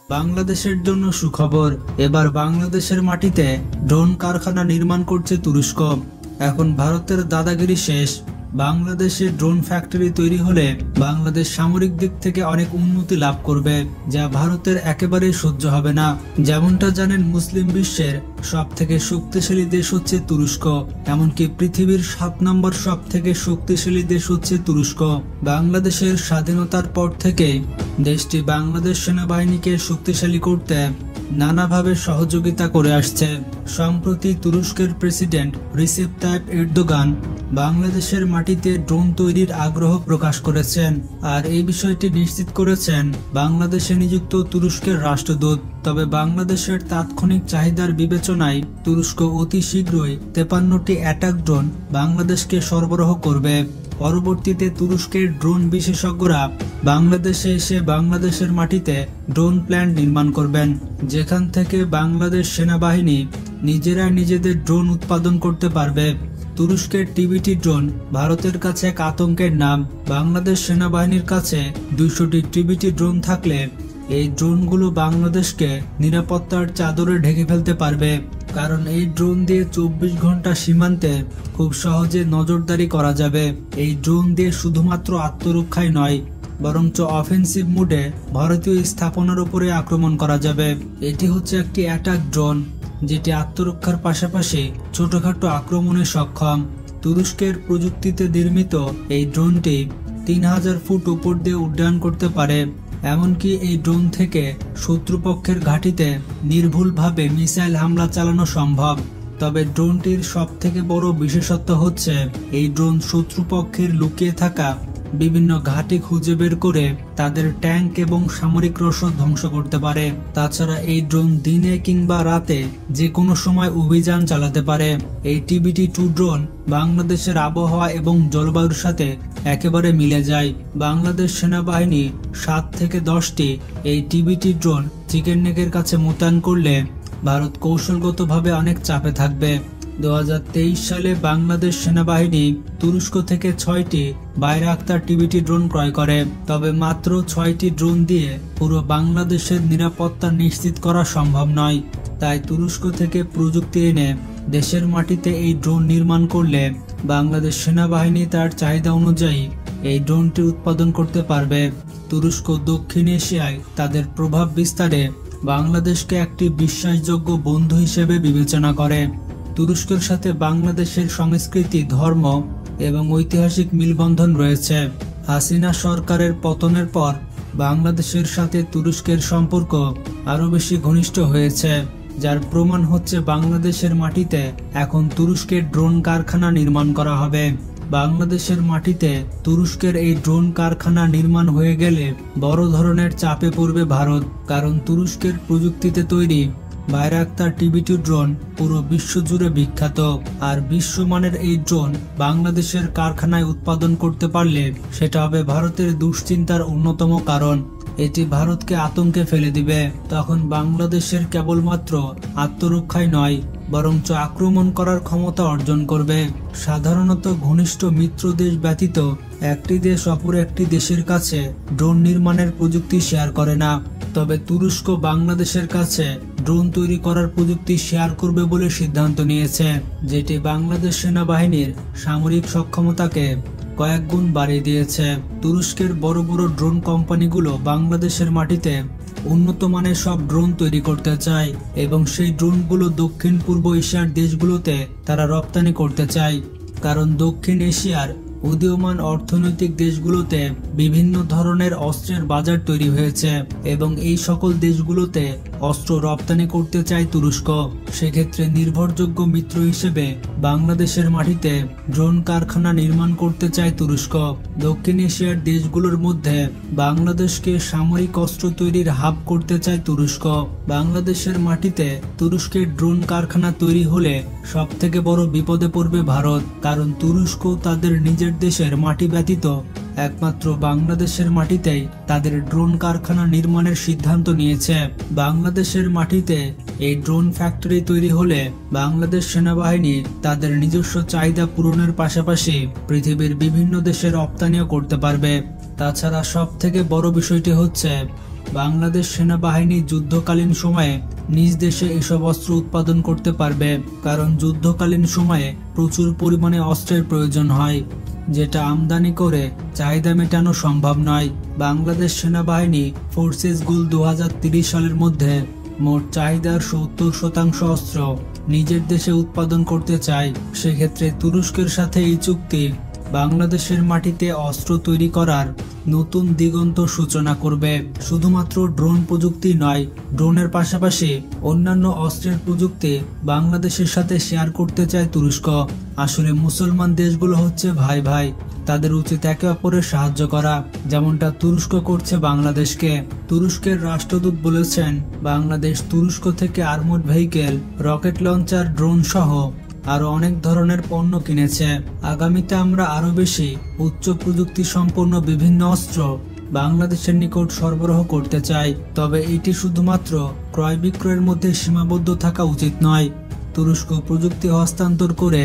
বাংলাদেশের জন্য সুখবর, এবার বাংলাদেশের মাটিতে ড্রোন কারখানা নির্মাণ করছে তুরস্ক। এখন ভারতের দাদাগিরি শেষ। বাংলাদেশে ড্রোন ফ্যাক্টরি তৈরি হলে বাংলাদেশ সামরিক দিক থেকে অনেক উন্নতি লাভ করবে, যা ভারতের একেবারেই সহ্য হবে না। যেমনটা জানেন, মুসলিম বিশ্বের সব থেকে শক্তিশালী দেশ হচ্ছে তুরস্ক, এমনকি পৃথিবীর 7 নম্বর সব থেকে শক্তিশালী দেশ হচ্ছে তুরস্ক। বাংলাদেশের স্বাধীনতার পর থেকে দেশটি বাংলাদেশ সেনাবাহিনীকে শক্তিশালী করতে নানাভাবে সহযোগিতা করে আসছে। সম্প্রতি তুরস্কের প্রেসিডেন্ট রিসেপ তাইপ এরদোগান বাংলাদেশের মাটিতে ড্রোন তৈরির আগ্রহ প্রকাশ করেছেন, আর এই বিষয়টি নিশ্চিত করেছেন বাংলাদেশে নিযুক্ত তুরস্কের রাষ্ট্রদূত। তবে বাংলাদেশের তাৎক্ষণিক চাহিদার বিবেচনায় তুরস্ক অতি শীঘ্রই 53টি অ্যাটাক ড্রোন বাংলাদেশকে সরবরাহ করবে। পরবর্তীতে তুরস্কের ড্রোন বিশেষজ্ঞরা বাংলাদেশে এসে বাংলাদেশের মাটিতে ড্রোন প্ল্যান্ট নির্মাণ করবেন, যেখান থেকে বাংলাদেশ সেনাবাহিনী নিজেরা নিজেদের ড্রোন উৎপাদন করতে পারবে। তুরস্কের টিবিটি ড্রোন ভারতের কাছে এক আতঙ্কের নাম। বাংলাদেশ সেনাবাহিনীর কাছে 200টি টিবিটি ড্রোন থাকলে এই ড্রোনগুলো বাংলাদেশকে নিরাপত্তার চাদরে ঢেকে ফেলতে পারবে, কারণ এই ড্রোন দিয়ে 24 ঘন্টা সীমান্তে খুব সহজে নজরদারি করা যাবে। এই ড্রোন দিয়ে শুধুমাত্র আত্মরক্ষাই নয়, বরঞ্চ অফেন্সিভ মুডে ভারতীয় স্থাপনার উপরে আক্রমণ করা যাবে। এটি হচ্ছে একটি অ্যাটাক ড্রোন, যেটি আত্মরক্ষার পাশাপাশি ছোটখাটো আক্রমণে সক্ষম। তুরস্কের প্রযুক্তিতে নির্মিত এই ড্রোনটি 3000 ফুট উপর দিয়ে উড্ডয়ন করতে পারে। এমনকি এই ড্রোন থেকে শত্রুপক্ষের ঘাঁটিতে নির্ভুলভাবে মিসাইল হামলা চালানো সম্ভব। তবে ড্রোনটির সবথেকে বড় বিশেষত্ব হচ্ছে এই ড্রোন শত্রুপক্ষের লুকিয়ে থাকা বিভিন্ন ঘাঁটি খুঁজে বের করে তাদের ট্যাঙ্ক এবং সামরিক রসদ ধ্বংস করতে পারে। তাছাড়া এই ড্রোন দিনে কিংবা রাতে যে কোনো সময় অভিযান চালাতে পারে। এই টিবিটি-2 ড্রোন বাংলাদেশের আবহাওয়া এবং জলবায়ুর সাথে একেবারে মিলে যায়। বাংলাদেশ সেনাবাহিনী 7 থেকে 10টি এই টিবিটি ড্রোন চিকেন নেকের কাছে মোতায়েন করলে ভারত কৌশলগতভাবে অনেক চাপে থাকবে। 2023 সালে বাংলাদেশ সেনাবাহিনী তুরস্ক থেকে 6টি বাইরাক্তার টিবিটি ড্রোন ক্রয় করে। তবে মাত্র 6টি ড্রোন দিয়ে পুরো বাংলাদেশের নিরাপত্তা নিশ্চিত করা সম্ভব নয়। তাই তুরস্ক থেকে প্রযুক্তি এনে দেশের মাটিতে এই ড্রোন নির্মাণ করলে বাংলাদেশ সেনাবাহিনী তার চাহিদা অনুযায়ী এই ড্রোনটি উৎপাদন করতে পারবে। তুরস্ক দক্ষিণ এশিয়ায় তাদের প্রভাব বিস্তারে বাংলাদেশকে একটি বিশ্বাসযোগ্য বন্ধু হিসেবে বিবেচনা করে। তুরস্কের সাথে বাংলাদেশের সংস্কৃতি, ধর্ম এবং ঐতিহাসিক মিলবন্ধন রয়েছে। হাসিনা সরকারের পতনের পর বাংলাদেশের সাথে তুরস্কের সম্পর্ক আরও বেশি ঘনিষ্ঠ হয়েছে, যার প্রমাণ হচ্ছে বাংলাদেশের মাটিতে এখন তুরস্কের ড্রোন কারখানা নির্মাণ করা হবে। বাংলাদেশের মাটিতে তুরস্কের এই ড্রোন কারখানা নির্মাণ হয়ে গেলে বড় ধরনের চাপে পড়বে ভারত, কারণ তুরস্কের প্রযুক্তিতে তৈরি বাইরাক্তার টিবিটি ড্রোন পুরো বিশ্ব জুড়ে বিখ্যাত। আর বিশ্বমানের এই ড্রোন বাংলাদেশের কারখানায় উৎপাদন করতে পারলে সেটা হবে ভারতের দুশ্চিন্তার অন্যতম কারণ। এটি ভারতকে আতঙ্কে ফেলে দিবে। তখন বাংলাদেশের কেবলমাত্র আত্মরক্ষাই নয়, বরঞ্চ আক্রমণ করার ক্ষমতা অর্জন করবে। সাধারণত ঘনিষ্ঠ মিত্র দেশ ব্যতীত একটি দেশ অপর একটি দেশের কাছে ড্রোন নির্মাণের প্রযুক্তি শেয়ার করে না। তবে তুরস্ক বাংলাদেশের কাছে ড্রোন তৈরি করার প্রযুক্তি শেয়ার করবে বলে সিদ্ধান্ত নিয়েছে, যেটি বাংলাদেশ সেনাবাহিনীর সামরিক সক্ষমতাকে কয়েক গুণ বাড়িয়ে দিয়েছে। তুরস্কের বড় বড় ড্রোন কোম্পানিগুলো বাংলাদেশের মাটিতে উন্নত মানের সব ড্রোন তৈরি করতে চায় এবং সেই ড্রোনগুলো দক্ষিণ পূর্ব এশিয়ার দেশগুলোতে তারা রপ্তানি করতে চায়, কারণ দক্ষিণ এশিয়ার উদীয়মান অর্থনৈতিক দেশগুলোতে বিভিন্ন ধরনের অস্ত্রের বাজার তৈরি হয়েছে এবং এই সকল দেশগুলোতে অস্ত্র রপ্তানি করতে চায় তুরস্ক। সেক্ষেত্রে নির্ভরযোগ্য মিত্র হিসেবে বাংলাদেশের মাটিতে ড্রোন কারখানা নির্মাণ করতে চায় তুরস্ক। দক্ষিণ এশিয়ার দেশগুলোর মধ্যে বাংলাদেশকে সামরিক অস্ত্র তৈরির হাব করতে চায় তুরস্ক। বাংলাদেশের মাটিতে তুরস্কের ড্রোন কারখানা তৈরি হলে সব থেকে বড় বিপদে পড়বে ভারত, কারণ তুরস্ক তাদের নিজের দেশের মাটি ব্যতীত একমাত্র বাংলাদেশের মাটিতেই তাদের ড্রোন কারখানা নির্মাণের সিদ্ধান্ত নিয়েছে। বাংলাদেশের মাটিতে এই ড্রোন ফ্যাক্টরি তৈরি হলে বাংলাদেশ সেনাবাহিনী তাদের নিজস্ব চাহিদা পূরণের পাশাপাশি পৃথিবীর বিভিন্ন দেশে রপ্তানিও করতে পারবে। তাছাড়া সব থেকে বড় বিষয়টি হচ্ছে বাংলাদেশ সেনাবাহিনী যুদ্ধকালীন সময়ে নিজ দেশে এসব অস্ত্র উৎপাদন করতে পারবে, কারণ যুদ্ধকালীন সময়ে প্রচুর পরিমাণে অস্ত্রের প্রয়োজন হয়, যেটা আমদানি করে চাহিদা মেটানো সম্ভব নয়। বাংলাদেশ সেনাবাহিনী ফোর্সেস গোল 2030 সালের মধ্যে মোট চাহিদার 70% অস্ত্র নিজের দেশে উৎপাদন করতে চায়। সেক্ষেত্রে তুরস্কের সাথে এই চুক্তি বাংলাদেশের মাটিতে অস্ত্র তৈরি করার নতুন দিগন্ত সূচনা করবে। শুধুমাত্র ড্রোন প্রযুক্তি নয়, ড্রোনের পাশাপাশি অন্যান্য অস্ত্রের প্রযুক্তি বাংলাদেশের সাথে শেয়ার করতে চায় তুরস্ক। আসলে মুসলমান দেশগুলো হচ্ছে ভাই ভাই, তাদের উচিত একে অপরের সাহায্য করা, যেমনটা তুরস্ক করছে বাংলাদেশকে। তুরস্কের রাষ্ট্রদূত বলেছেন, বাংলাদেশ তুরস্ক থেকে armed vehicle, rocket launcher, drone সহ আরো অনেক ধরনের পণ্য কিনেছে। আগামীতে আমরা আরো বেশি উচ্চ প্রযুক্তি সম্পন্ন বিভিন্ন অস্ত্র বাংলাদেশের নিকট সরবরাহ করতে চাই। তবে এটি শুধুমাত্র ক্রয় বিক্রয়ের মধ্যে সীমাবদ্ধ থাকা উচিত নয়। তুরস্ক প্রযুক্তি হস্তান্তর করে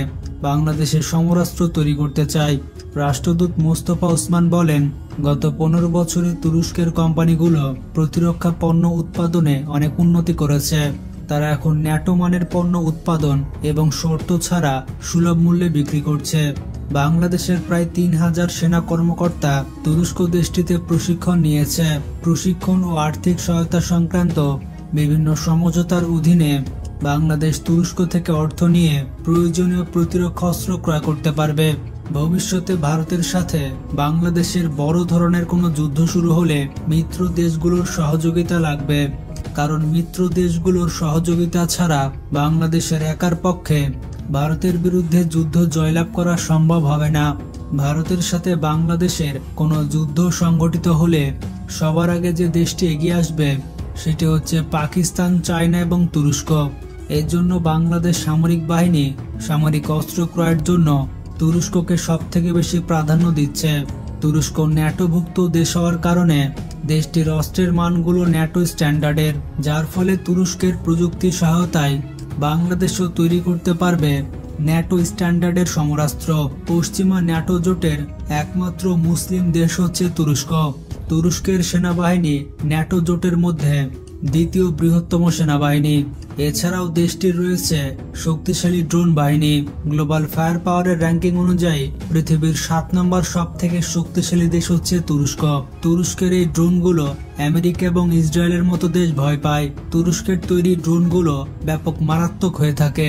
বাংলাদেশের সমরাস্ত্র তৈরি করতে চায়। রাষ্ট্রদূত মোস্তফা ওসমান বলেন, গত 15 বছরে তুরস্কের কোম্পানিগুলো প্রতিরক্ষা পণ্য উৎপাদনে অনেক উন্নতি করেছে। তারা এখন ন্যাটো মানের পণ্য উৎপাদন এবং শর্ত ছাড়া সুলভ মূল্যে বিক্রি করছে। বাংলাদেশের প্রায় 3000 সেনা কর্মকর্তা তুরস্ক দেশটিতে প্রশিক্ষণ নিয়েছে। প্রশিক্ষণ ও আর্থিক সহায়তা সংক্রান্ত বিভিন্ন সমঝোতার অধীনে বাংলাদেশ তুরস্ক থেকে অর্থ নিয়ে প্রয়োজনীয় প্রতিরক্ষা অস্ত্র ক্রয় করতে পারবে। ভবিষ্যতে ভারতের সাথে বাংলাদেশের বড় ধরনের কোনো যুদ্ধ শুরু হলে মিত্র দেশগুলোর সহযোগিতা লাগবে, কারণ মিত্র দেশগুলোর সহযোগিতা ছাড়া বাংলাদেশের একার পক্ষে ভারতের বিরুদ্ধে যুদ্ধ জয়লাভ করা সম্ভব হবে না। ভারতের সাথে বাংলাদেশের কোনো যুদ্ধ সংঘটিত হলে সবার আগে যে দেশটি এগিয়ে আসবে সেটি হচ্ছে পাকিস্তান, চায়না এবং তুরস্ক। এর জন্য বাংলাদেশ সামরিক বাহিনী সামরিক অস্ত্র ক্রয়ের জন্য তুরস্ককে সবথেকে বেশি প্রাধান্য দিচ্ছে। তুরস্ক ন্যাটোভুক্ত দেশ হওয়ার কারণে দেশটির অস্ত্রের মানগুলো ন্যাটো স্ট্যান্ডার্ডের, যার ফলে তুরস্কের প্রযুক্তি সহায়তায় বাংলাদেশও তৈরি করতে পারবে ন্যাটো স্ট্যান্ডার্ডের সমরাস্ত্র। পশ্চিমা ন্যাটো জোটের একমাত্র মুসলিম দেশ হচ্ছে তুরস্ক। তুরস্কের সেনাবাহিনী ন্যাটো জোটের মধ্যে দ্বিতীয় বৃহত্তম সেনাবাহিনী। এছাড়াও দেশটির রয়েছে শক্তিশালী ড্রোন বাহিনী। গ্লোবাল ফায়ার পাওয়ারের র্যাঙ্কিং অনুযায়ী পৃথিবীর 7 নম্বর সব থেকে শক্তিশালী দেশ হচ্ছে তুরস্ক। তুরস্কের এই ড্রোনগুলো আমেরিকা এবং ইসরায়েলের মতো দেশ ভয় পায়। তুরস্কের তৈরি ড্রোনগুলো ব্যাপক মারাত্মক হয়ে থাকে।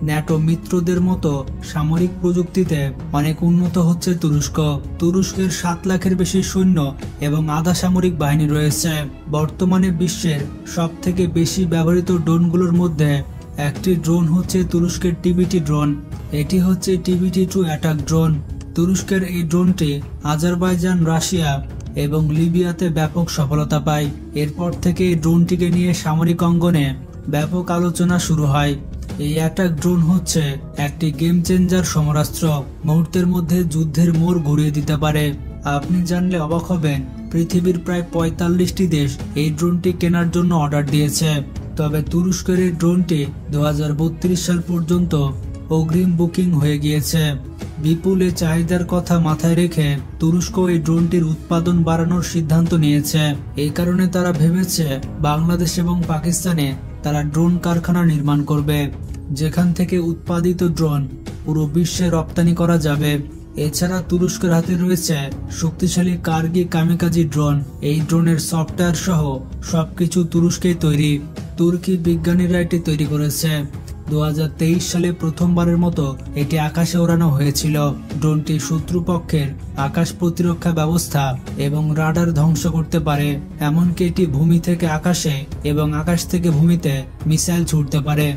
ন্যাটো মিত্রদের মতো সামরিক প্রযুক্তিতে অনেক উন্নত হচ্ছে তুরস্ক। তুরস্কের 7 লাখের বেশি সৈন্য এবং আধা সামরিক বাহিনী রয়েছে। বর্তমানে বিশ্বের সব থেকে বেশি ব্যবহৃত ড্রোনগুলোর মধ্যে একটি ড্রোন হচ্ছে তুরস্কের টিবিটি ড্রোন। এটি হচ্ছে TBT-2 অ্যাটাক ড্রোন। তুরস্কের এই ড্রোনটি আজারবাইজান, রাশিয়া এবং লিবিয়াতে ব্যাপক সফলতা পায়। এরপর থেকে এই ড্রোনটিকে নিয়ে সামরিক অঙ্গনে ব্যাপক আলোচনা শুরু হয়। এই অ্যাটাক ড্রোন হচ্ছে একটি গেম চেঞ্জার সমরাস্ত্র, মুহূর্তের মধ্যে যুদ্ধের মোড় ঘুরিয়ে দিতে পারে। আপনি জানলে অবাক হবেন, পৃথিবীর প্রায় 45টি দেশ এই ড্রোনটি কেনার জন্য অর্ডার দিয়েছে। তবে তুরস্কের এই ড্রোনটি 2032 সাল পর্যন্ত অগ্রিম বুকিং হয়ে গিয়েছে। বিপুল এই চাহিদার কথা মাথায় রেখে তুরস্ক এই ড্রোনটির উৎপাদন বাড়ানোর সিদ্ধান্ত নিয়েছে। এই কারণে তারা ভেবেছে বাংলাদেশ এবং পাকিস্তানে তারা ড্রোন কারখানা নির্মাণ করবে, যেখান থেকে উৎপাদিত ড্রোন পুরো বিশ্বে রপ্তানি করা যাবে। এছাড়া তুরস্কের হাতে রয়েছে শক্তিশালী কার্গি কামিকাজি ড্রোন। এই ড্রোনের সফটওয়্যার সহ সবকিছু তুরস্কেই তৈরি। তুর্কি বিজ্ঞানীরা এটি তৈরি করেছে। 2023 সালে প্রথমবারের মতো এটি আকাশে ওড়ানো হয়েছিল। ড্রোনটি শত্রুপক্ষের আকাশ প্রতিরক্ষা ব্যবস্থা এবং রাডার ধ্বংস করতে পারে। এমনকি এটি ভূমি থেকে আকাশে এবং আকাশ থেকে ভূমিতে মিসাইল ছুড়তে পারে।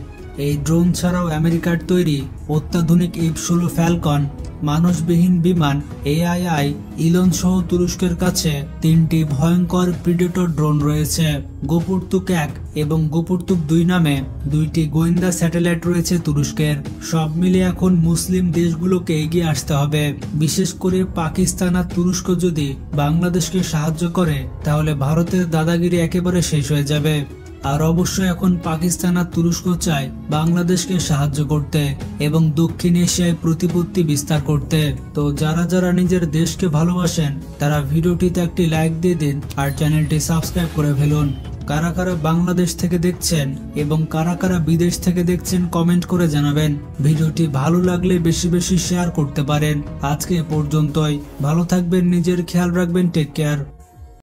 এই ড্রোন ছাড়াও আমেরিকার তৈরি অত্যাধুনিক F-16 ফ্যালকন মানুষবিহীন বিমান AII ইলন সহ তুরস্কের কাছে 3টি ভয়ঙ্কর প্রিডেটর ড্রোন রয়েছে। গোপুরতুক 1 এবং গোপুরতুক 2 নামে 2টি গোয়েন্দা স্যাটেলাইট রয়েছে তুরস্কের। সব মিলে এখন মুসলিম দেশগুলোকে এগিয়ে আসতে হবে। বিশেষ করে পাকিস্তান আর তুরস্ক যদি বাংলাদেশকে সাহায্য করে, তাহলে ভারতের দাদাগিরি একেবারে শেষ হয়ে যাবে। আর অবশ্যই এখন পাকিস্তান আর তুরস্ক চায় বাংলাদেশকে সাহায্য করতে এবং দক্ষিণ এশিয়ায় প্রতিপত্তি বিস্তার করতে। তো যারা যারা নিজের দেশকে ভালোবাসেন তারা ভিডিওটিতে একটি লাইক দিয়ে দিন আর চ্যানেলটি সাবস্ক্রাইব করে ফেলুন। কারা কারা বাংলাদেশ থেকে দেখছেন এবং কারা কারা বিদেশ থেকে দেখছেন কমেন্ট করে জানাবেন। ভিডিওটি ভালো লাগলে বেশি বেশি শেয়ার করতে পারেন। আজকে এ পর্যন্তই, ভালো থাকবেন, নিজের খেয়াল রাখবেন, টেক কেয়ার।